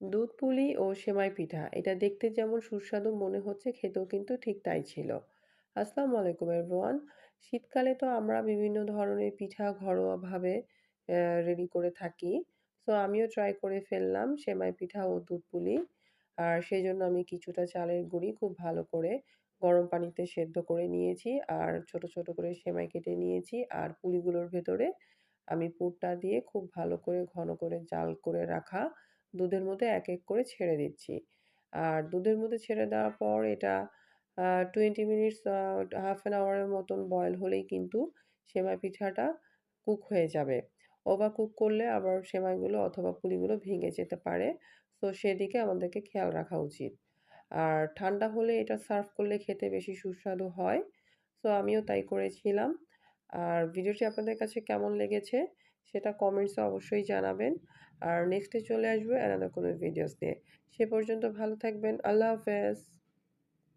দুধ পুলি ও সেমাই পিঠা এটা দেখতে যেমন সুস্বাদু মনে হচ্ছে খেতেও কিন্তু ঠিক তাই ছিল। আসসালামু আলাইকুম এভরিওয়ান। শীতকালে তো আমরা বিভিন্ন ধরনের পিঠা ঘরোয়াভাবে রেডি করে থাকি। সো আমিও ট্রাই করে ফেললাম সেমাই পিঠা ও দুধ পুলি। আর সেজন্য আমি কিছুটা চালের গুঁড়ি খুব ভালো করে গরম পানিতে সেদ্ধ করে নিয়েছি। আর ছোট, ছোট করে সেমাই কেটে নিয়েছি। আর পুলিগুলোর ভেতরে আমি পুরটা দিয়ে খুব ভালো করে ঘন করে জাল করে রাখা দুধের মধ্যে এক, এক করে ছেড়ে দিচ্ছি। আর দুধের মধ্যে ছেড়ে দেওয়ার পর এটা 20 মিনিটস হাফ অ্যান আওয়ার এর মতন বয়েল হলেই কিন্তু সেমাই পিঠাটা কুক হয়ে যাবে। ওভার কুক করলে আবার সেমাইগুলো অথবা পুলিগুলো ভেঙে যেতে পারে। সো সেদিকে আমাদেরকে খেয়াল রাখা উচিত। আর ঠান্ডা হলে এটা সার্ভ করলে খেতে বেশি সুস্বাদু হয়। সো আমিও তাই করেছিলাম। আর ভিডিওটি আপনাদের কাছে কেমন লেগেছে সেটা কমেন্টসে অবশ্যই জানাবেন। আর নেক্সটে চলে আসবো অ্যানাদার কোনো ভিডিওস নিয়ে। সে পর্যন্ত ভালো থাকবেন। আল্লাহ হাফেজ।